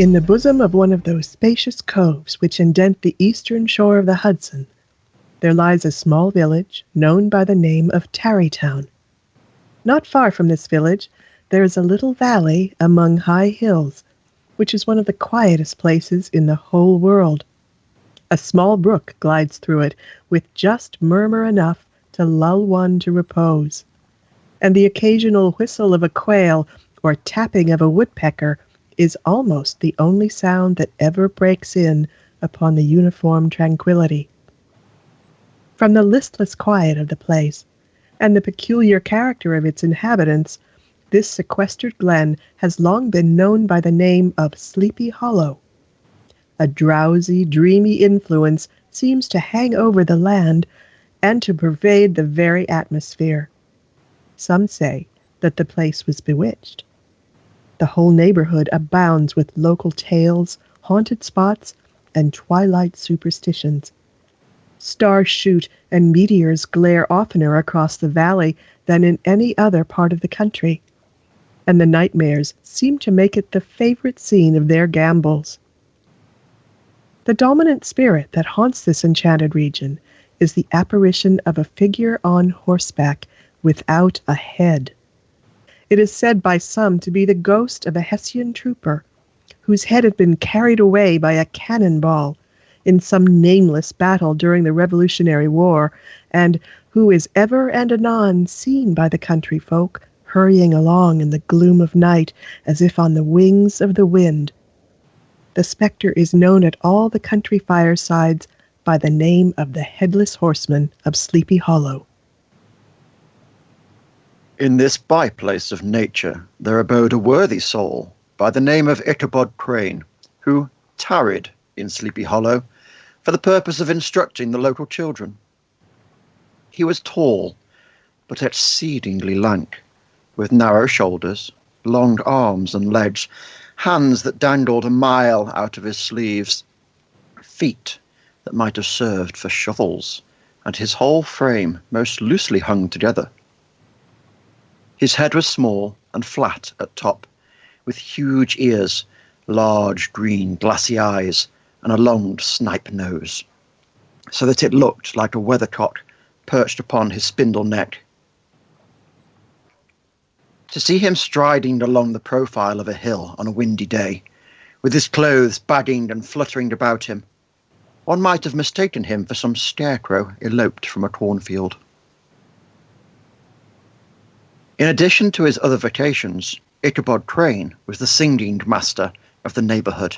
In the bosom of one of those spacious coves which indent the eastern shore of the Hudson, there lies a small village known by the name of Tarrytown. Not far from this village, there is a little valley among high hills, which is one of the quietest places in the whole world. A small brook glides through it with just murmur enough to lull one to repose, and the occasional whistle of a quail or tapping of a woodpecker is almost the only sound that ever breaks in upon the uniform tranquility. From the listless quiet of the place, and the peculiar character of its inhabitants, this sequestered glen has long been known by the name of Sleepy Hollow. A drowsy, dreamy influence seems to hang over the land and to pervade the very atmosphere. Some say that the place was bewitched. The whole neighborhood abounds with local tales, haunted spots, and twilight superstitions. Stars shoot and meteors glare oftener across the valley than in any other part of the country, and the nightmares seem to make it the favorite scene of their gambols. The dominant spirit that haunts this enchanted region is the apparition of a figure on horseback without a head. It is said by some to be the ghost of a Hessian trooper, whose head had been carried away by a cannonball in some nameless battle during the Revolutionary War, and who is ever and anon seen by the country folk hurrying along in the gloom of night as if on the wings of the wind. The spectre is known at all the country firesides by the name of the Headless Horseman of Sleepy Hollow. In this by-place of nature there abode a worthy soul by the name of Ichabod Crane, who tarried in Sleepy Hollow for the purpose of instructing the local children. He was tall, but exceedingly lank, with narrow shoulders, long arms and legs, hands that dangled a mile out of his sleeves, feet that might have served for shovels, and his whole frame most loosely hung together. His head was small and flat at top, with huge ears, large green glassy eyes, and a long snipe nose, so that it looked like a weathercock perched upon his spindle neck. To see him striding along the profile of a hill on a windy day, with his clothes bagging and fluttering about him, one might have mistaken him for some scarecrow eloped from a cornfield. In addition to his other vocations, Ichabod Crane was the singing master of the neighbourhood,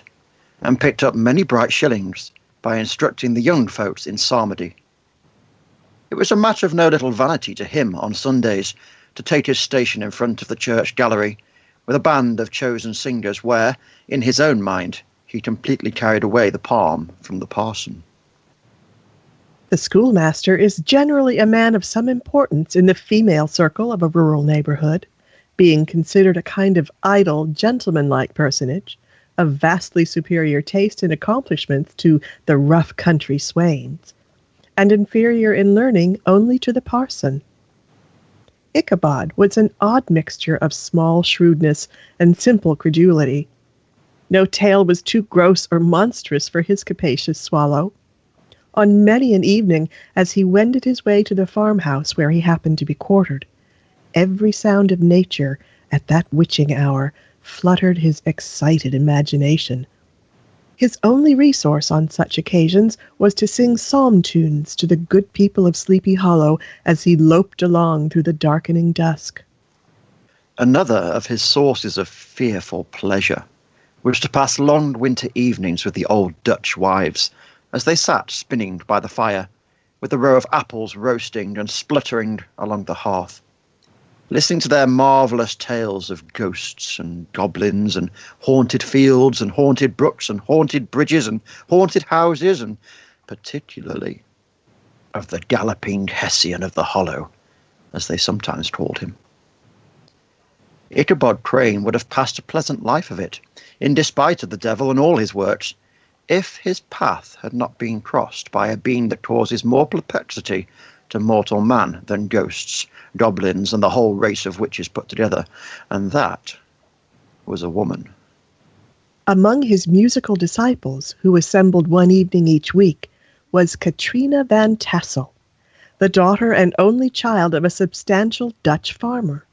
and picked up many bright shillings by instructing the young folks in psalmody. It was a matter of no little vanity to him on Sundays to take his station in front of the church gallery with a band of chosen singers where, in his own mind, he completely carried away the palm from the parson. The schoolmaster is generally a man of some importance in the female circle of a rural neighborhood, being considered a kind of idle, gentlemanlike personage, of vastly superior taste and accomplishments to the rough country swains, and inferior in learning only to the parson. Ichabod was an odd mixture of small shrewdness and simple credulity. No tale was too gross or monstrous for his capacious swallow. On many an evening, as he wended his way to the farmhouse where he happened to be quartered, every sound of nature at that witching hour fluttered his excited imagination. His only resource on such occasions was to sing psalm tunes to the good people of Sleepy Hollow as he loped along through the darkening dusk. Another of his sources of fearful pleasure was to pass long winter evenings with the old Dutch wives, as they sat spinning by the fire, with a row of apples roasting and spluttering along the hearth, listening to their marvellous tales of ghosts and goblins and haunted fields and haunted brooks and haunted bridges and haunted houses, and particularly of the galloping Hessian of the Hollow, as they sometimes called him. Ichabod Crane would have passed a pleasant life of it, in despite of the devil and all his works, if his path had not been crossed by a being that causes more perplexity to mortal man than ghosts, goblins, and the whole race of witches put together, and that was a woman. Among his musical disciples, who assembled one evening each week, was Katrina van Tassel, the daughter and only child of a substantial Dutch farmer.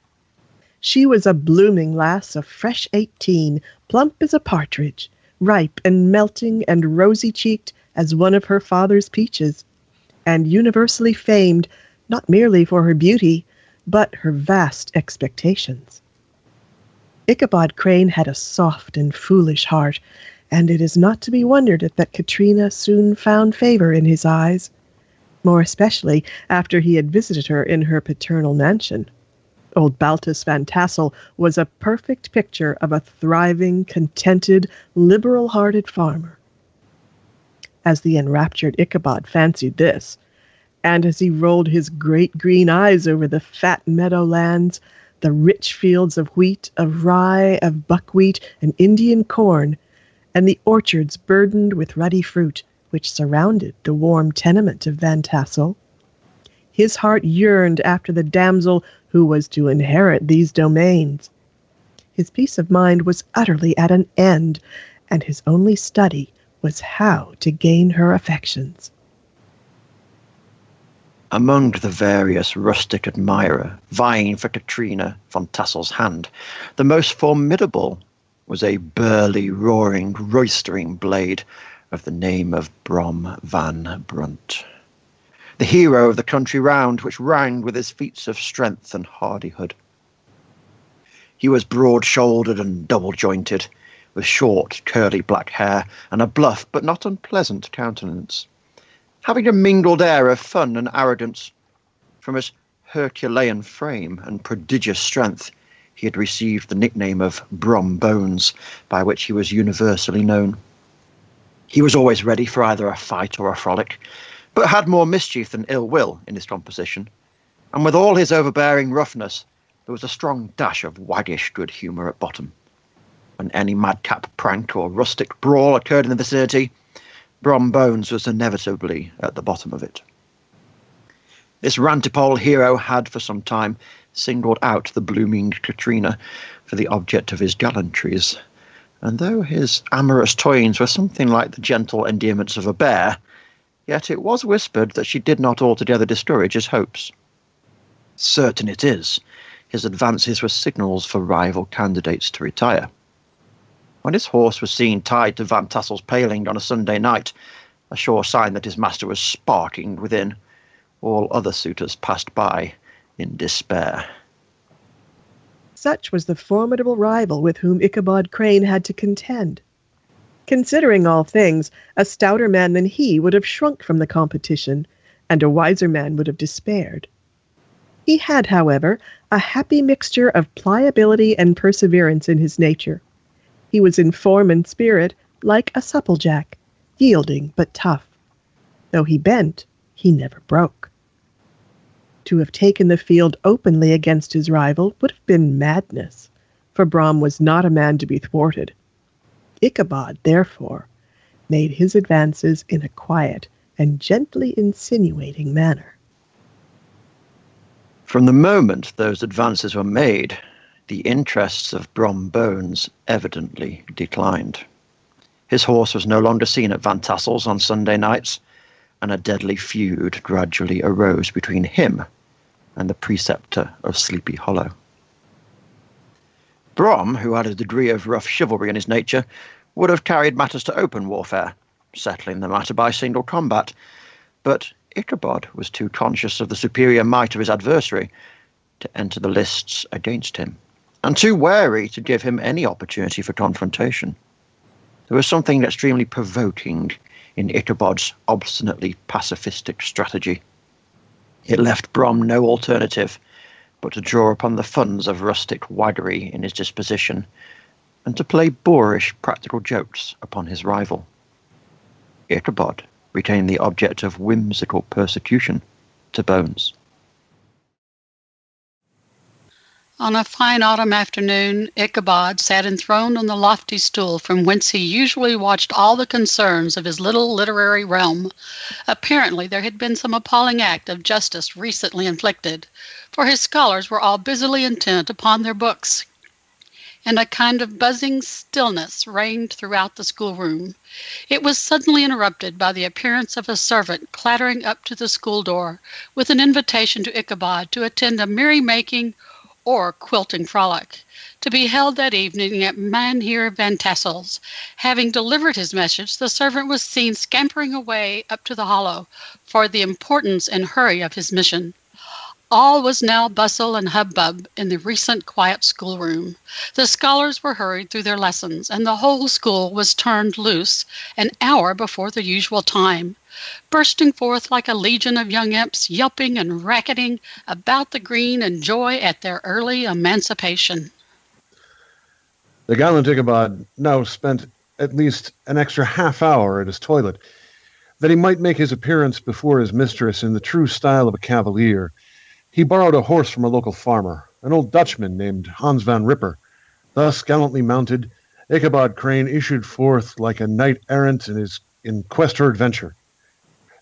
She was a blooming lass of fresh 18, plump as a partridge, ripe and melting and rosy-cheeked as one of her father's peaches, and universally famed not merely for her beauty, but her vast expectations. Ichabod Crane had a soft and foolish heart, and it is not to be wondered at that Katrina soon found favor in his eyes, more especially after he had visited her in her paternal mansion. Old Baltus Van Tassel was a perfect picture of a thriving, contented, liberal-hearted farmer. As the enraptured Ichabod fancied this, and as he rolled his great green eyes over the fat meadow lands, the rich fields of wheat, of rye, of buckwheat, and Indian corn, and the orchards burdened with ruddy fruit, which surrounded the warm tenement of Van Tassel, his heart yearned after the damsel who was to inherit these domains. His peace of mind was utterly at an end, and his only study was how to gain her affections. Among the various rustic admirer vying for Katrina von Tassel's hand, the most formidable was a burly, roaring, roistering blade of the name of Brom van Brunt, the hero of the country round, which rang with his feats of strength and hardihood. He was broad-shouldered and double-jointed, with short, curly black hair and a bluff but not unpleasant countenance, having a mingled air of fun and arrogance. From his Herculean frame and prodigious strength, he had received the nickname of Brom Bones, by which he was universally known. He was always ready for either a fight or a frolic, but had more mischief than ill will in his composition, and with all his overbearing roughness, there was a strong dash of waggish good humour at bottom. When any madcap prank or rustic brawl occurred in the vicinity, Brom Bones was inevitably at the bottom of it. This rantipole hero had for some time singled out the blooming Katrina for the object of his gallantries, and though his amorous toyings were something like the gentle endearments of a bear, yet it was whispered that she did not altogether discourage his hopes. Certain it is, his advances were signals for rival candidates to retire. When his horse was seen tied to Van Tassel's paling on a Sunday night, a sure sign that his master was sparking within, all other suitors passed by in despair. Such was the formidable rival with whom Ichabod Crane had to contend. Considering all things, a stouter man than he would have shrunk from the competition, and a wiser man would have despaired. He had, however, a happy mixture of pliability and perseverance in his nature. He was in form and spirit like a supplejack, yielding but tough. Though he bent, he never broke. To have taken the field openly against his rival would have been madness, for Brom was not a man to be thwarted. Ichabod, therefore, made his advances in a quiet and gently insinuating manner. From the moment those advances were made, the interests of Brom Bones evidently declined. His horse was no longer seen at Van Tassel's on Sunday nights, and a deadly feud gradually arose between him and the preceptor of Sleepy Hollow. Brom, who had a degree of rough chivalry in his nature, would have carried matters to open warfare, settling the matter by single combat, but Ichabod was too conscious of the superior might of his adversary to enter the lists against him, and too wary to give him any opportunity for confrontation. There was something extremely provoking in Ichabod's obstinately pacifistic strategy. It left Brom no alternative but to draw upon the funds of rustic waggery in his disposition, and to play boorish practical jokes upon his rival. Ichabod became the object of whimsical persecution to Bones. On a fine autumn afternoon, Ichabod sat enthroned on the lofty stool from whence he usually watched all the concerns of his little literary realm. Apparently there had been some appalling act of justice recently inflicted, for his scholars were all busily intent upon their books. and a kind of buzzing stillness reigned throughout the schoolroom. It was suddenly interrupted by the appearance of a servant clattering up to the school door with an invitation to Ichabod to attend a merrymaking or quilting frolic, to be held that evening at Mynheer Van Tassel's. Having delivered his message, the servant was seen scampering away up to the hollow for the importance and hurry of his mission. All was now bustle and hubbub in the recent quiet schoolroom. The scholars were hurried through their lessons, and the whole school was turned loose an hour before the usual time, bursting forth like a legion of young imps, yelping and racketing about the green in joy at their early emancipation. The gallant Ichabod now spent at least an extra half hour at his toilet, that he might make his appearance before his mistress in the true style of a cavalier. He borrowed a horse from a local farmer, an old Dutchman named Hans van Ripper. Thus gallantly mounted, Ichabod Crane issued forth like a knight-errant in quest for adventure.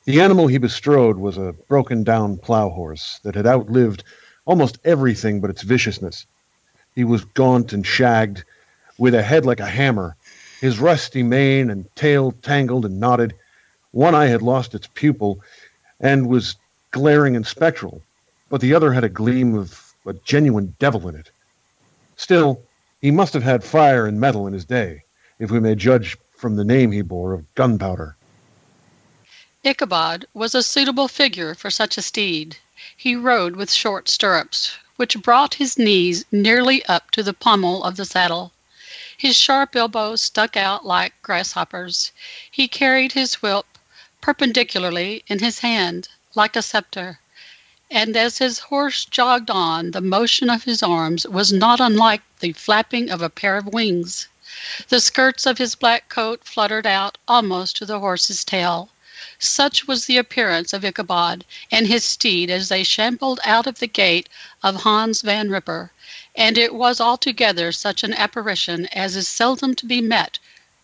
The animal he bestrode was a broken-down plough horse that had outlived almost everything but its viciousness. He was gaunt and shagged, with a head like a hammer, his rusty mane and tail tangled and knotted. One eye had lost its pupil and was glaring and spectral, but the other had a gleam of a genuine devil in it. Still, he must have had fire and metal in his day, if we may judge from the name he bore of Gunpowder. Ichabod was a suitable figure for such a steed. He rode with short stirrups, which brought his knees nearly up to the pommel of the saddle. His sharp elbows stuck out like grasshoppers. He carried his whip perpendicularly in his hand, like a scepter, and as his horse jogged on, the motion of his arms was not unlike the flapping of a pair of wings. The skirts of his black coat fluttered out almost to the horse's tail. Such was the appearance of Ichabod and his steed as they shambled out of the gate of Hans van Ripper, and it was altogether such an apparition as is seldom to be met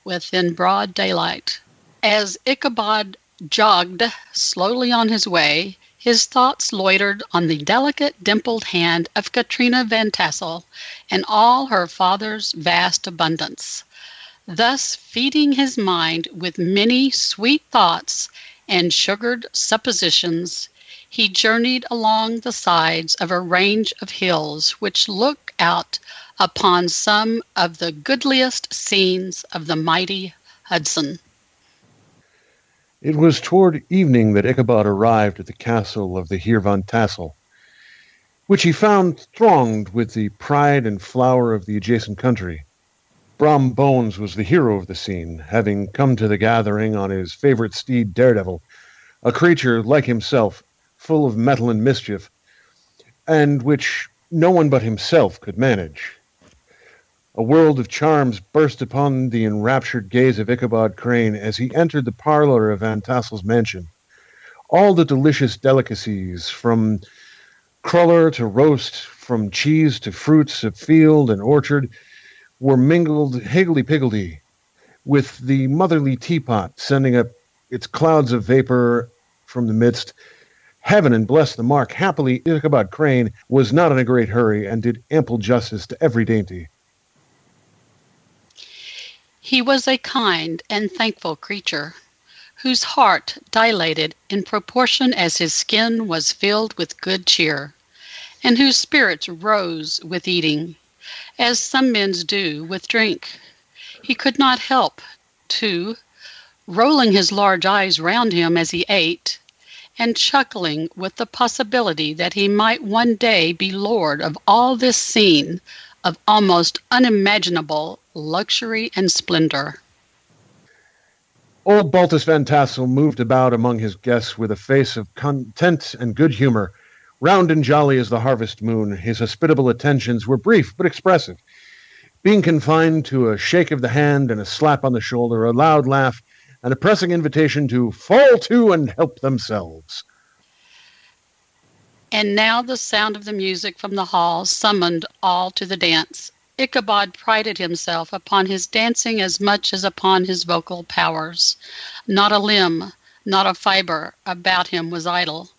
with in broad daylight. As Ichabod jogged slowly on his way, his thoughts loitered on the delicate, dimpled hand of Katrina Van Tassel and all her father's vast abundance. Thus, feeding his mind with many sweet thoughts and sugared suppositions, he journeyed along the sides of a range of hills which look out upon some of the goodliest scenes of the mighty Hudson. It was toward evening that Ichabod arrived at the castle of the Heer Van Tassel, which he found thronged with the pride and flower of the adjacent country. Brom Bones was the hero of the scene, having come to the gathering on his favorite steed Daredevil, a creature like himself, full of metal and mischief, and which no one but himself could manage. A world of charms burst upon the enraptured gaze of Ichabod Crane as he entered the parlor of Van Tassel's mansion. All the delicious delicacies, from cruller to roast, from cheese to fruits of field and orchard, were mingled higgledy-piggledy, with the motherly teapot sending up its clouds of vapor from the midst. Heaven and bless the mark, happily Ichabod Crane was not in a great hurry and did ample justice to every dainty. He was a kind and thankful creature, whose heart dilated in proportion as his skin was filled with good cheer, and whose spirits rose with eating, as some men's do with drink. He could not help, too, rolling his large eyes round him as he ate, and chuckling with the possibility that he might one day be lord of all this scene of almost unimaginable luxury and splendor. Old Baltus Van Tassel moved about among his guests with a face of content and good humor. Round and jolly as the harvest moon, his hospitable attentions were brief but expressive, being confined to a shake of the hand and a slap on the shoulder, a loud laugh, and a pressing invitation to fall to and help themselves. And now the sound of the music from the hall summoned all to the dance. Ichabod prided himself upon his dancing as much as upon his vocal powers. Not a limb, not a fiber about him was idle,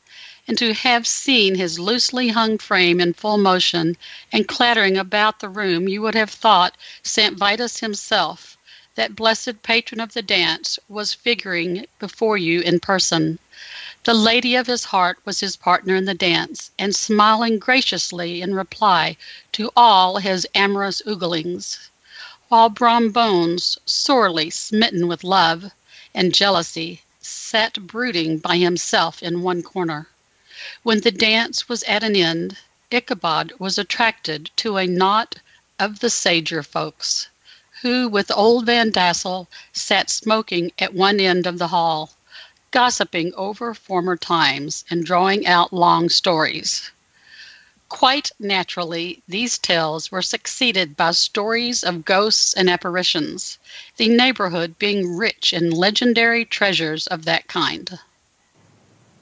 and to have seen his loosely hung frame in full motion and clattering about the room, you would have thought St. Vitus himself, that blessed patron of the dance, was figuring before you in person. The lady of his heart was his partner in the dance, and smiling graciously in reply to all his amorous ooglings, while Brom Bones, sorely smitten with love and jealousy, sat brooding by himself in one corner. When the dance was at an end, Ichabod was attracted to a knot of the sager folks, who with old Van Dassel sat smoking at one end of the hall, gossiping over former times and drawing out long stories. Quite naturally, these tales were succeeded by stories of ghosts and apparitions, the neighborhood being rich in legendary treasures of that kind.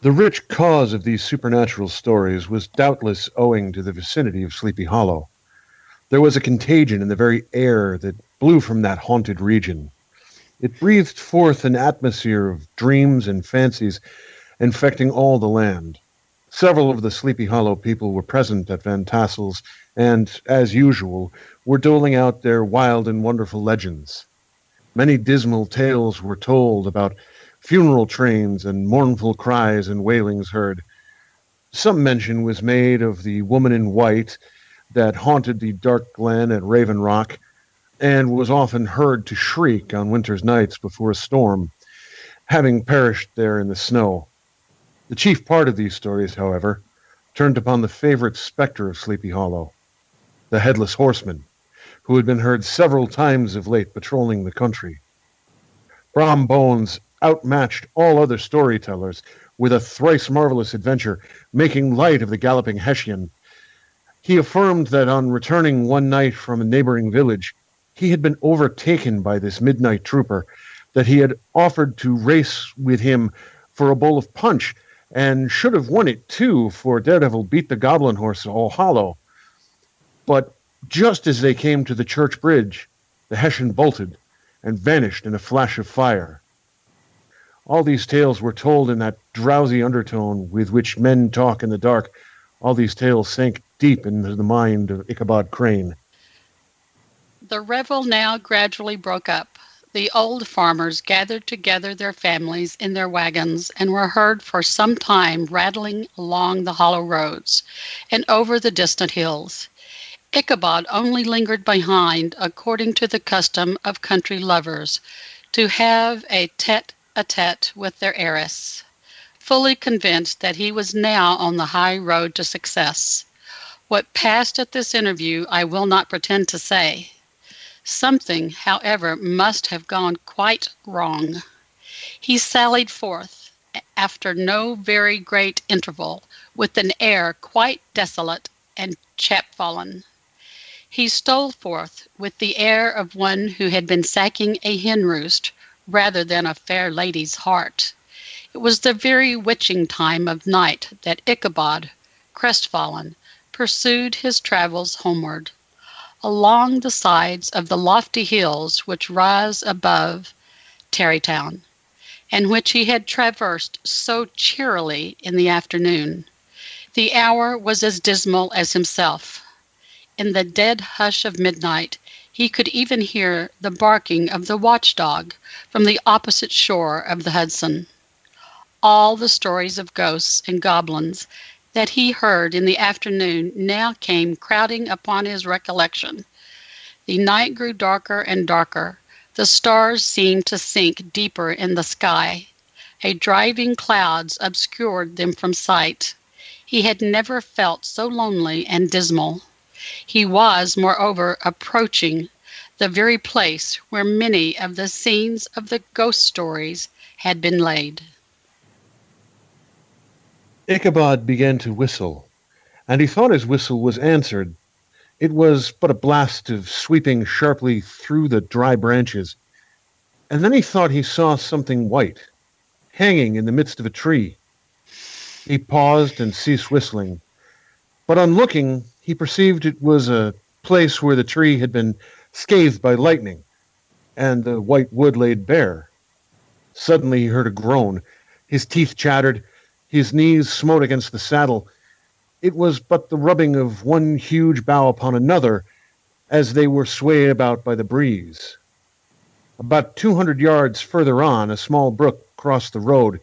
The rich cause of these supernatural stories was doubtless owing to the vicinity of Sleepy Hollow. There was a contagion in the very air that blew from that haunted region. It breathed forth an atmosphere of dreams and fancies infecting all the land. Several of the Sleepy Hollow people were present at Van Tassel's and, as usual, were doling out their wild and wonderful legends. Many dismal tales were told about funeral trains and mournful cries and wailings heard. Some mention was made of the woman in white that haunted the dark glen at Raven Rock and was often heard to shriek on winter's nights before a storm, having perished there in the snow. The chief part of these stories, however, turned upon the favorite specter of Sleepy Hollow, the Headless Horseman, who had been heard several times of late patrolling the country. Brom Bones outmatched all other storytellers with a thrice marvelous adventure, making light of the galloping Hessian. He affirmed that on returning one night from a neighboring village, he had been overtaken by this midnight trooper, that he had offered to race with him for a bowl of punch, and should have won it too, for Daredevil beat the goblin horse all hollow. But just as they came to the church bridge, the Hessian bolted and vanished in a flash of fire. All these tales were told in that drowsy undertone with which men talk in the dark. All these tales sank deep into the mind of Ichabod Crane. The revel now gradually broke up. The old farmers gathered together their families in their wagons and were heard for some time rattling along the hollow roads and over the distant hills. Ichabod only lingered behind, according to the custom of country lovers, to have a tete-a-tete with their heiress, fully convinced that he was now on the high road to success. What passed at this interview I will not pretend to say. Something, however, must have gone quite wrong. He sallied forth, after no very great interval, with an air quite desolate and chapfallen. He stole forth with the air of one who had been sacking a hen roost rather than a fair lady's heart. It was the very witching time of night that Ichabod, crestfallen, pursued his travels homeward, along the sides of the lofty hills which rise above Tarrytown, and which he had traversed so cheerily in the afternoon. The hour was as dismal as himself. In the dead hush of midnight, he could even hear the barking of the watchdog from the opposite shore of the Hudson. All the stories of ghosts and goblins that he heard in the afternoon now came crowding upon his recollection. The night grew darker and darker. The stars seemed to sink deeper in the sky. A driving clouds obscured them from sight. He had never felt so lonely and dismal. He was, moreover, approaching the very place where many of the scenes of the ghost stories had been laid. Ichabod began to whistle, and he thought his whistle was answered. It was but a blast of sweeping sharply through the dry branches, and then he thought he saw something white, hanging in the midst of a tree. He paused and ceased whistling, but on looking, he perceived it was a place where the tree had been scathed by lightning, and the white wood laid bare. Suddenly he heard a groan. His teeth chattered. His knees smote against the saddle. It was but the rubbing of one huge bough upon another as they were swayed about by the breeze. About 200 yards further on, a small brook crossed the road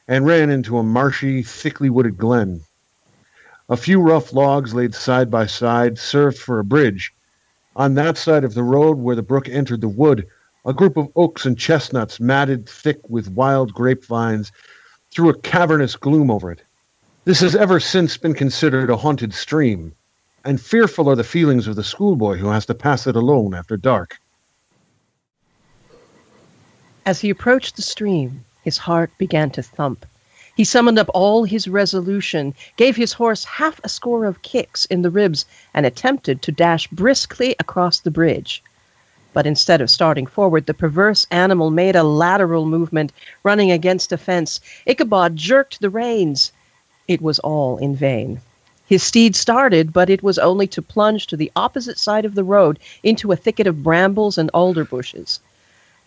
and ran into a marshy, thickly wooded glen. A few rough logs laid side by side served for a bridge. On that side of the road where the brook entered the wood, a group of oaks and chestnuts matted thick with wild grapevines threw a cavernous gloom over it. This has ever since been considered a haunted stream, and fearful are the feelings of the schoolboy who has to pass it alone after dark. As he approached the stream, his heart began to thump. He summoned up all his resolution, gave his horse half a score of kicks in the ribs, and attempted to dash briskly across the bridge. But instead of starting forward, the perverse animal made a lateral movement, running against a fence. Ichabod jerked the reins. It was all in vain. His steed started, but it was only to plunge to the opposite side of the road into a thicket of brambles and alder bushes.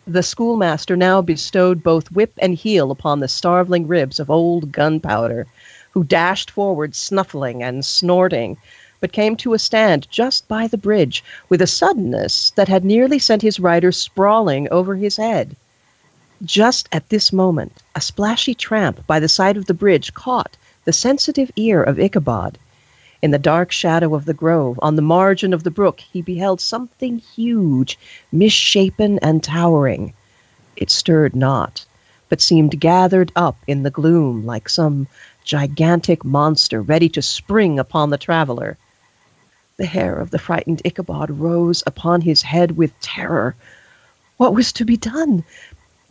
The schoolmaster now bestowed both whip and heel upon the starveling ribs of old Gunpowder, who dashed forward snuffling and snorting, but came to a stand just by the bridge with a suddenness that had nearly sent his rider sprawling over his head. Just at this moment, a splashy tramp by the side of the bridge caught the sensitive ear of Ichabod. In the dark shadow of the grove, on the margin of the brook, he beheld something huge, misshapen and towering. It stirred not, but seemed gathered up in the gloom like some gigantic monster ready to spring upon the traveler. The hair of the frightened Ichabod rose upon his head with terror. What was to be done?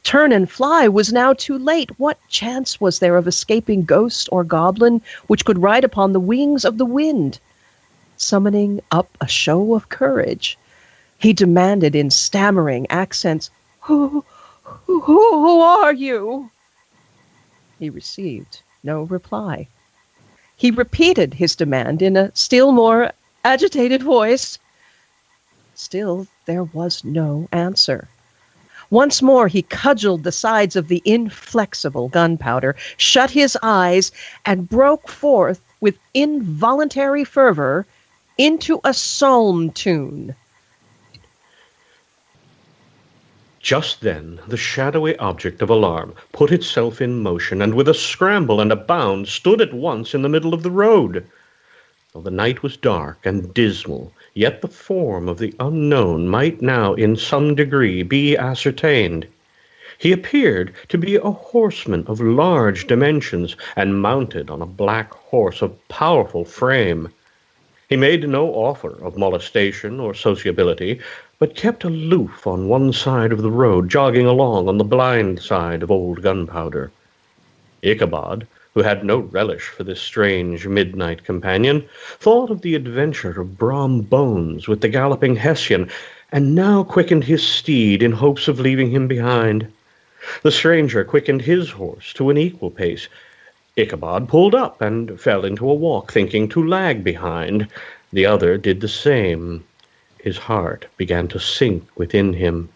Turn and fly was now too late. What chance was there of escaping ghost or goblin which could ride upon the wings of the wind? Summoning up a show of courage, he demanded in stammering accents, Who are you?" He received no reply. He repeated his demand in a still more agitated voice. Still there was no answer. Once more he cudgeled the sides of the inflexible Gunpowder, shut his eyes, and broke forth with involuntary fervor into a psalm tune. Just then the shadowy object of alarm put itself in motion, and with a scramble and a bound stood at once in the middle of the road. Though the night was dark and dismal, yet the form of the unknown might now in some degree be ascertained. He appeared to be a horseman of large dimensions, and mounted on a black horse of powerful frame. He made no offer of molestation or sociability, but kept aloof on one side of the road, jogging along on the blind side of old Gunpowder. Ichabod, who had no relish for this strange midnight companion, thought of the adventure of Brom Bones with the galloping Hessian, and now quickened his steed in hopes of leaving him behind. The stranger quickened his horse to an equal pace. Ichabod pulled up and fell into a walk, thinking to lag behind. The other did the same. His heart began to sink within him.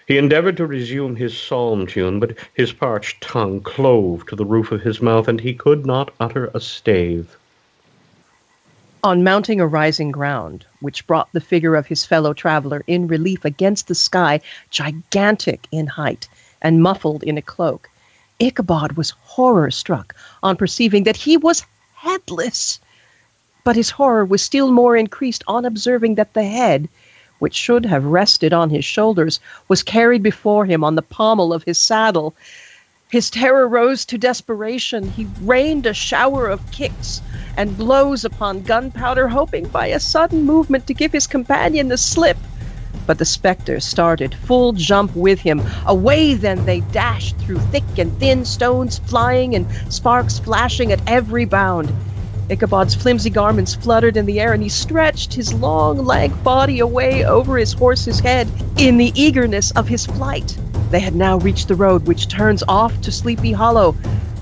He endeavored to resume his psalm tune, but his parched tongue clove to the roof of his mouth, and he could not utter a stave. On mounting a rising ground, which brought the figure of his fellow traveler in relief against the sky, gigantic in height and muffled in a cloak, Ichabod was horror-struck on perceiving that he was headless. But his horror was still more increased on observing that the head, which should have rested on his shoulders, was carried before him on the pommel of his saddle. His terror rose to desperation. He rained a shower of kicks and blows upon Gunpowder, hoping by a sudden movement to give his companion the slip. But the spectre started full jump with him. Away then they dashed through thick and thin, stones flying and sparks flashing at every bound. Ichabod's flimsy garments fluttered in the air, and he stretched his long, lank body away over his horse's head in the eagerness of his flight. They had now reached the road which turns off to Sleepy Hollow,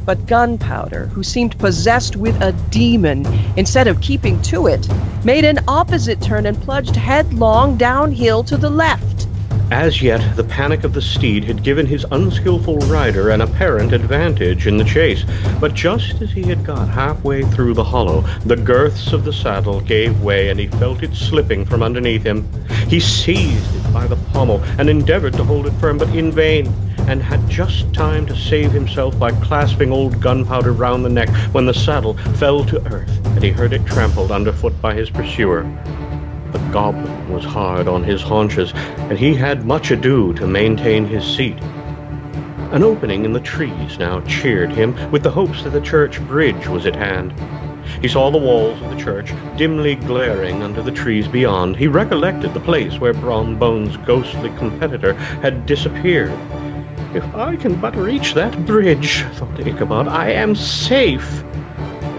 but Gunpowder, who seemed possessed with a demon, instead of keeping to it, made an opposite turn and plunged headlong downhill to the left. As yet, the panic of the steed had given his unskillful rider an apparent advantage in the chase, but just as he had got halfway through the hollow, the girths of the saddle gave way and he felt it slipping from underneath him. He seized it by the pommel and endeavored to hold it firm, but in vain, and had just time to save himself by clasping old Gunpowder round the neck when the saddle fell to earth and he heard it trampled underfoot by his pursuer. The goblin was hard on his haunches, and he had much ado to maintain his seat. An opening in the trees now cheered him with the hopes that the church bridge was at hand. He saw the walls of the church dimly glaring under the trees beyond. He recollected the place where Brom Bones' ghostly competitor had disappeared. "If I can but reach that bridge," thought Ichabod, "I am safe."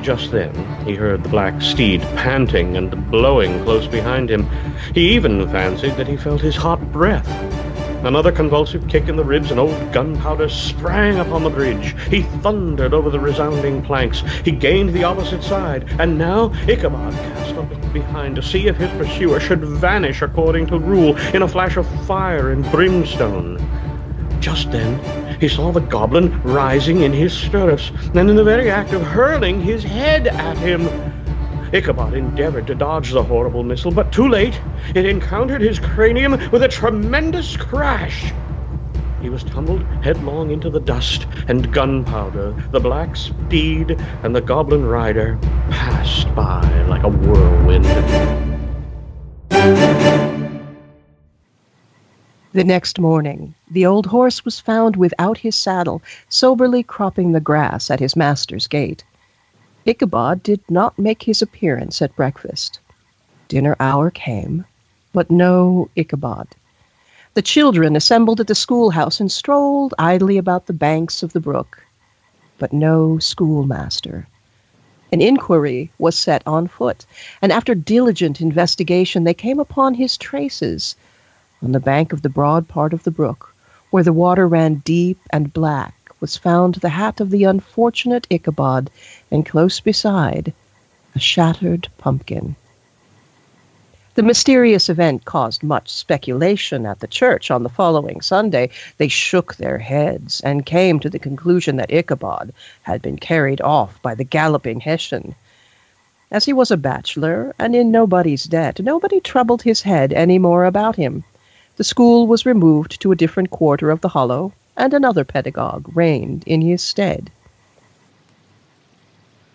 Just then he heard the black steed panting and blowing close behind him. He even fancied that he felt his hot breath. Another convulsive kick in the ribs, and old Gunpowder sprang upon the bridge. He thundered over the resounding planks. He gained the opposite side, and now Ichabod cast a look behind to see if his pursuer should vanish according to rule in a flash of fire and brimstone. Just then he saw the goblin rising in his stirrups, and in the very act of hurling his head at him. Ichabod endeavored to dodge the horrible missile, but too late. It encountered his cranium with a tremendous crash. He was tumbled headlong into the dust, and Gunpowder, the black steed, and the goblin rider passed by like a whirlwind. The next morning, the old horse was found without his saddle, soberly cropping the grass at his master's gate. Ichabod did not make his appearance at breakfast. Dinner hour came, but no Ichabod. The children assembled at the schoolhouse and strolled idly about the banks of the brook, but no schoolmaster. An inquiry was set on foot, and after diligent investigation they came upon his traces. On the bank of the broad part of the brook, where the water ran deep and black, was found the hat of the unfortunate Ichabod, and close beside, a shattered pumpkin. The mysterious event caused much speculation at the church on the following Sunday. They shook their heads and came to the conclusion that Ichabod had been carried off by the galloping Hessian. As he was a bachelor and in nobody's debt, nobody troubled his head any more about him. The school was removed to a different quarter of the hollow, and another pedagogue reigned in his stead.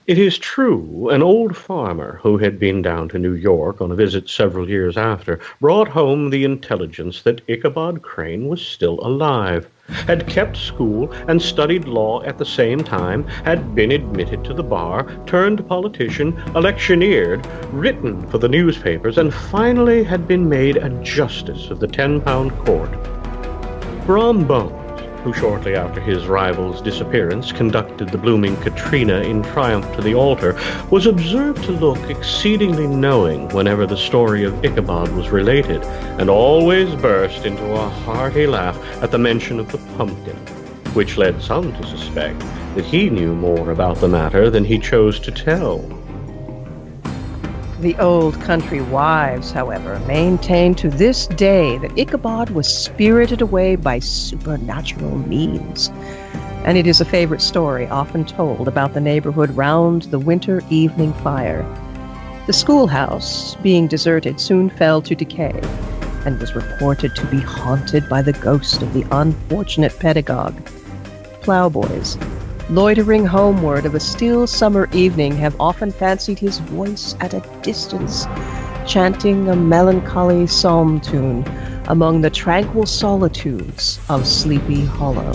It is true, an old farmer who had been down to New York on a visit several years after brought home the intelligence that Ichabod Crane was still alive, had kept school and studied law at the same time, had been admitted to the bar, turned politician, electioneered, written for the newspapers, and finally had been made a justice of the 10-pound court. Brom Bones, who shortly after his rival's disappearance conducted the blooming Katrina in triumph to the altar, was observed to look exceedingly knowing whenever the story of Ichabod was related, and always burst into a hearty laugh at the mention of the pumpkin, which led some to suspect that he knew more about the matter than he chose to tell. The old country wives, however, maintained to this day that Ichabod was spirited away by supernatural means, and it is a favorite story often told about the neighborhood round the winter evening fire. The schoolhouse, being deserted, soon fell to decay, and was reported to be haunted by the ghost of the unfortunate pedagogue. Plowboys, loitering homeward of a still summer evening, have often fancied his voice at a distance, chanting a melancholy psalm tune among the tranquil solitudes of Sleepy Hollow.